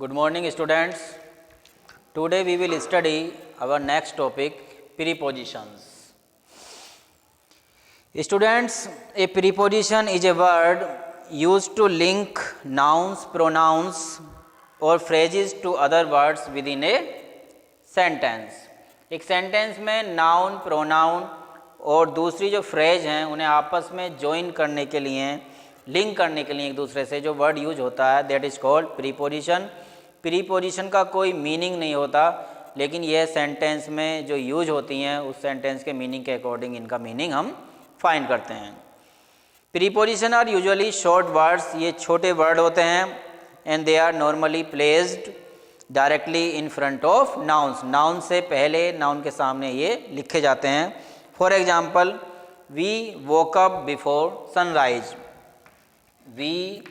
Good morning, students. Today we will study our next topic, prepositions. Students, a preposition is a word used to link nouns, pronouns or phrases to other words within a sentence. एक sentence में noun, pronoun और दूसरी जो phrase हैं उन्हें आपस में join करने के लिए, लिंक करने के लिए एक दूसरे से जो वर्ड यूज होता है that is called preposition. Preposition का कोई मीनिंग नहीं होता, लेकिन यह सेंटेंस में जो यूज होती हैं उस सेंटेंस के मीनिंग के अकॉर्डिंग इनका मीनिंग हम फाइंड करते हैं. Preposition are usually short words, ये छोटे वर्ड होते हैं and they are normally placed directly in front of nouns. Noun से पहले, नाउन के सामने ये लिखे जाते हैं. For example, we woke up before sunrise. We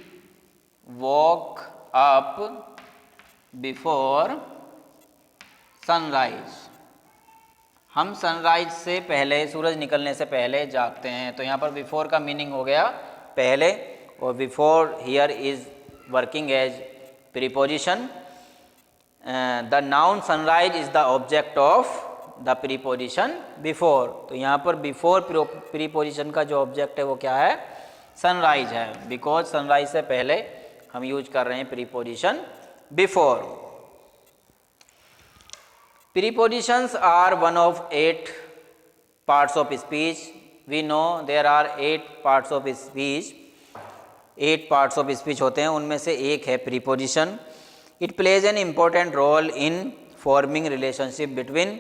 walk up before sunrise. हम सनराइज से पहले, सूरज निकलने से पहले जागते हैं. तो यहाँ पर बिफोर का मीनिंग हो गया पहले, और before here is working as preposition. The noun sunrise is the object of the preposition before. तो यहाँ पर बिफोर प्रीपोजिशन का जो ऑब्जेक्ट है वो क्या है? सनराइज है, बिकॉज सनराइज से पहले हम यूज कर रहे हैं preposition before. Prepositions are one of 8 parts of speech. We know there are 8 parts of speech. 8 parts of speech होते हैं, उनमें से एक है preposition. It plays an important role in forming relationship between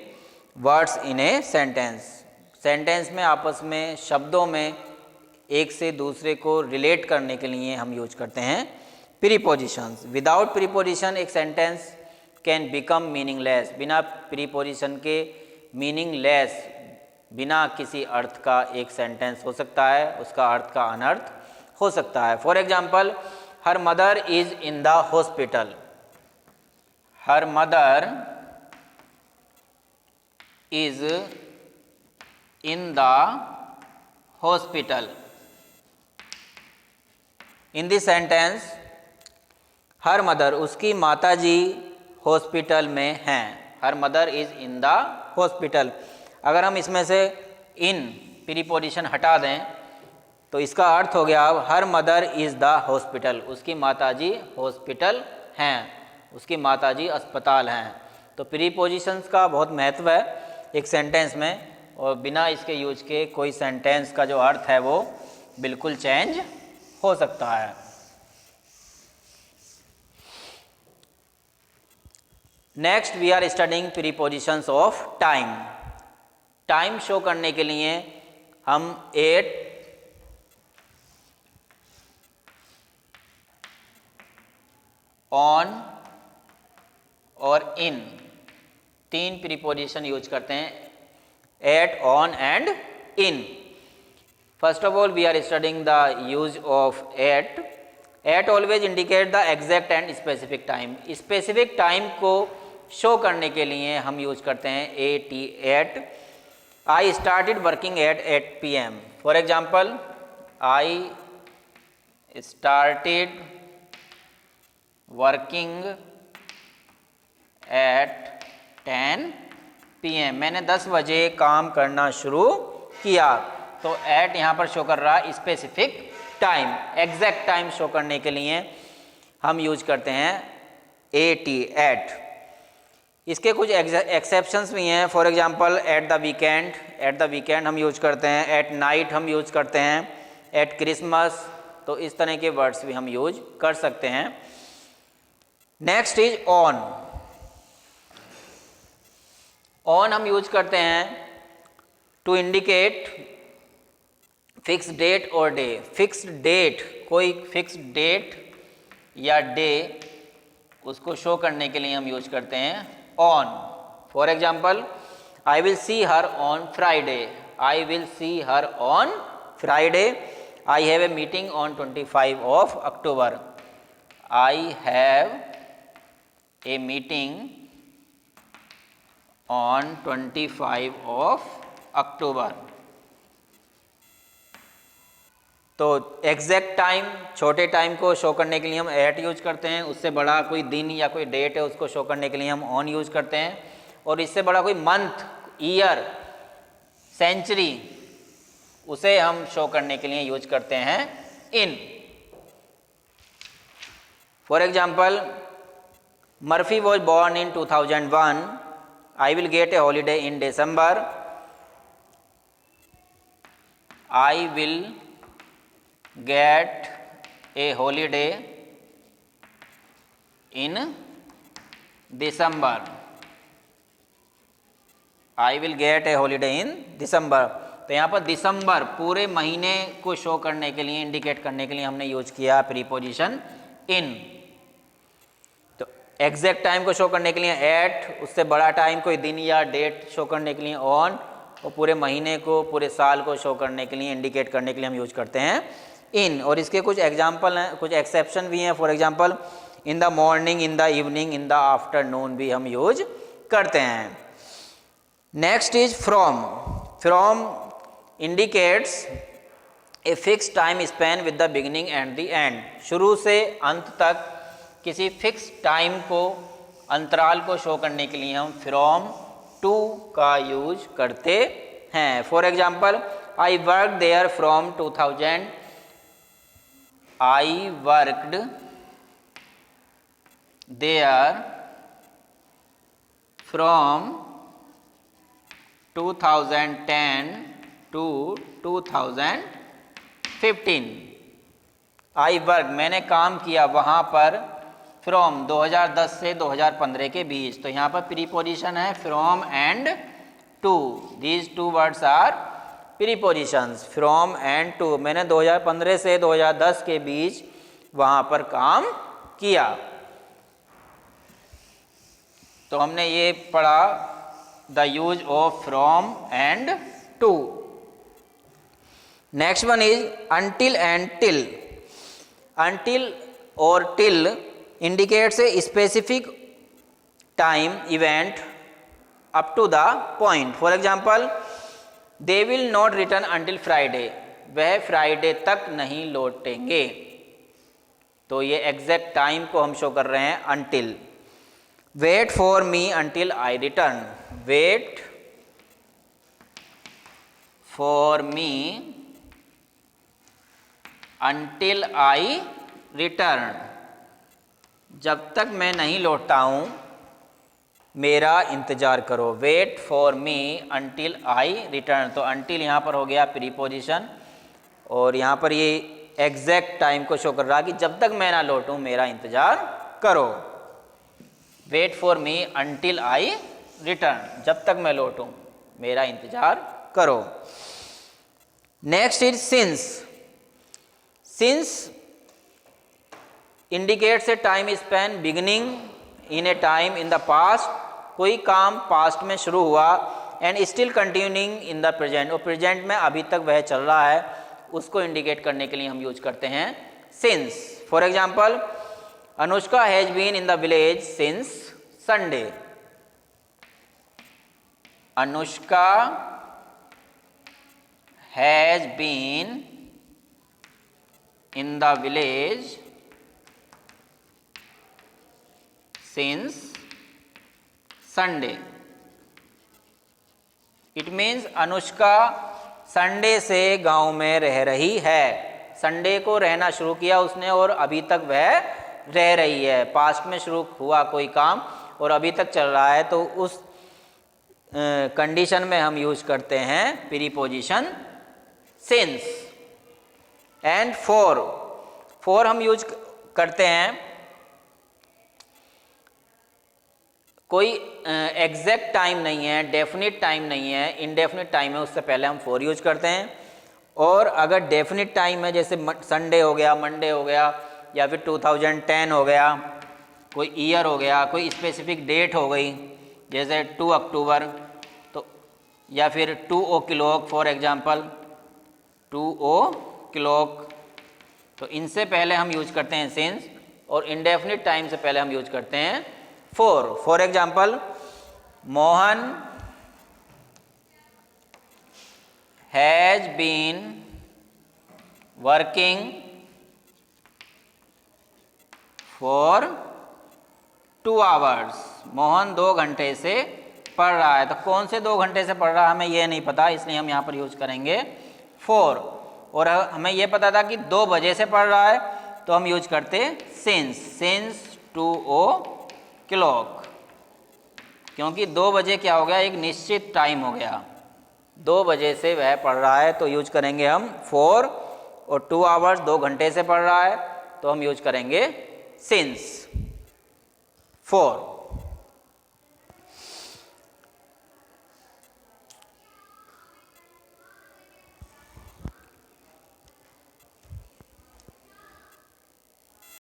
words in a sentence. Sentence में आपस में, शब्दों में एक से दूसरे को रिलेट करने के लिए हम यूज करते हैं prepositions. Without preposition एक sentence कैन बिकम मीनिंगलेस. बिना प्रीपोजिशन के मीनिंगलेस, बिना किसी अर्थ का एक सेंटेंस हो सकता है, उसका अर्थ का अनर्थ हो सकता है. For example, her mother is in the hospital. Her mother is in the hospital. In this sentence, her mother, उसकी माताजी हॉस्पिटल में हैं. Her mother is in the hospital. अगर हम इसमें से इन प्रीपोजिशन हटा दें तो इसका अर्थ हो गया अब her mother is the hospital. उसकी माताजी हॉस्पिटल हैं, उसकी माताजी अस्पताल हैं. तो प्रीपोजिशंस का बहुत महत्व है एक सेंटेंस में, और बिना इसके यूज के कोई सेंटेंस का जो अर्थ है वो बिल्कुल चेंज हो सकता है. Next we are studying prepositions of time. Time show करने के लिए हम एट, ऑन और इन, तीन प्रीपोजिशन यूज करते हैं. At, on and in. First of all we are studying the use of at. At always indicate the exact and specific time. Specific time को show करने के लिए हम यूज करते हैं at. I started working at 8 PM. For example, I started working at 10 PM. मैंने 10 बजे काम करना शुरू किया. तो एट यहाँ पर शो कर रहा है specific time. Exact time show करने के लिए हम यूज करते हैं एट. इसके कुछ एक्सेप्शंस भी हैं. For example, at the weekend. At the weekend हम यूज करते हैं. एट नाइट हम यूज करते हैं. Eight Christmas. तो इस तरह के वर्ड्स भी हम यूज कर सकते हैं. Next is on. ऑन हम यूज करते हैं टू इंडिकेट फिक्स डेट और डे. फिक्स डेट, कोई फिक्स डेट या डे, उसको शो करने के लिए हम यूज करते हैं on. For example, I will see her on Friday. I will see her on Friday. I have a meeting on 25 of October. I have a meeting on 25 of October. तो exact time, छोटे time को show करने के लिए हम eight use करते हैं, उससे बड़ा कोई दिन या कोई डेट है उसको शो करने के लिए हम ऑन यूज करते हैं, और इससे बड़ा कोई मंथ, ईयर, सेंचुरी, उसे हम शो करने के लिए यूज करते हैं in. For example, Murphy was born in 2001, I will get a holiday in December, I will get a holiday in December, I will get a holiday in December. तो यहाँ पर दिसंबर पूरे महीने को शो करने के लिए, इंडिकेट करने के लिए हमने यूज किया प्रीपोजिशन इन। तो एग्जैक्ट टाइम को शो करने के लिए एट, उससे बड़ा टाइम कोई दिन या डेट शो करने के लिए ऑन, और पूरे महीने को, पूरे साल को शो करने के लिए, इंडिकेट करने के लिए हम यूज करते हैं इन। और इसके कुछ एग्जाम्पल हैं, कुछ एक्सेप्शन भी हैं। For example, in the morning, in the evening, in the afternoon भी हम यूज करते हैं। Next is from. From indicates a fix time span with the beginning and the end. शुरू से अंत तक किसी फिक्स टाइम को, अंतराल को शो करने के लिए हम फ्रॉम टू का यूज करते हैं। For example, I work there from 2000, I worked there from 2010 to 2015। I work, मैंने काम किया वहाँ पर, फ्रॉम 2010 से 2015 के बीच। तो यहाँ पर प्रीपोजिशन है from and to, these two words are prepositions, from and to. मैंने 2015 से 2010 के बीच वहाँ पर काम किया। तो हमने ये पढ़ा the use of from and to. Next one is until and till। until or till indicates a specific time event up to the point। for example, they will not return until Friday। वह Friday तक नहीं लौटेंगे। तो ये exact time को हम show कर रहे हैं until। wait for me until I return। wait for me until I return। जब तक मैं नहीं लौटता हूँ मेरा इंतजार करो। wait for me until I return। तो until यहाँ पर हो गया प्रीपोजिशन, और यहाँ पर ये एग्जैक्ट टाइम को शो कर रहा कि जब तक मैं ना लौटूं मेरा इंतजार करो। wait for me until I return, जब तक मैं लौटूं मेरा इंतजार करो। Next is since। since indicates a time span beginning in a time in the past। कोई काम पास्ट में शुरू हुआ, and still continuing in the present, और प्रेजेंट में अभी तक वह चल रहा है, उसको इंडिकेट करने के लिए हम यूज करते हैं since। For example, Anushka has been in the village since Sunday. Anushka has been in the village since Sunday। It means Anushka Sunday से गांव में रह रही है। संडे को रहना शुरू किया उसने और अभी तक वह रह रही है। पास्ट में शुरू हुआ कोई काम और अभी तक चल रहा है, तो उस कंडीशन में हम यूज करते हैं preposition since। And four. Four हम यूज करते हैं कोई एग्जैक्ट टाइम नहीं है, डेफिनिट टाइम नहीं है, इनडेफिनिट टाइम है, उससे पहले हम फोर यूज करते हैं। और अगर डेफिनिट टाइम है, जैसे संडे हो गया, मंडे हो गया, या फिर 2010 हो गया, कोई ईयर हो गया, कोई स्पेसिफिक डेट हो गई, जैसे 2 अक्टूबर, तो या फिर 2 o'clock फॉर एग्जांपल, 2 o'clock, तो इनसे पहले हम यूज करते हैं सिंस, और इंडेफिनिट टाइम से पहले हम यूज करते हैं for. For example, Mohan has been working for 2 hours. Mohan 2 घंटे से पढ़ रहा है। तो कौन से 2 घंटे से पढ़ रहा है हमें ये नहीं पता, इसलिए हम यहाँ पर यूज करेंगे फॉर। और हमें ये पता था कि 2 बजे से पढ़ रहा है, तो हम यूज करते सिंस 2 o'clock, क्योंकि 2 बजे क्या हो गया, एक निश्चित टाइम हो गया, 2 बजे से वह पढ़ रहा है, तो यूज करेंगे हम फॉर। और 2 आवर्स 2 घंटे से पढ़ रहा है, तो हम यूज करेंगे सिंस फॉर।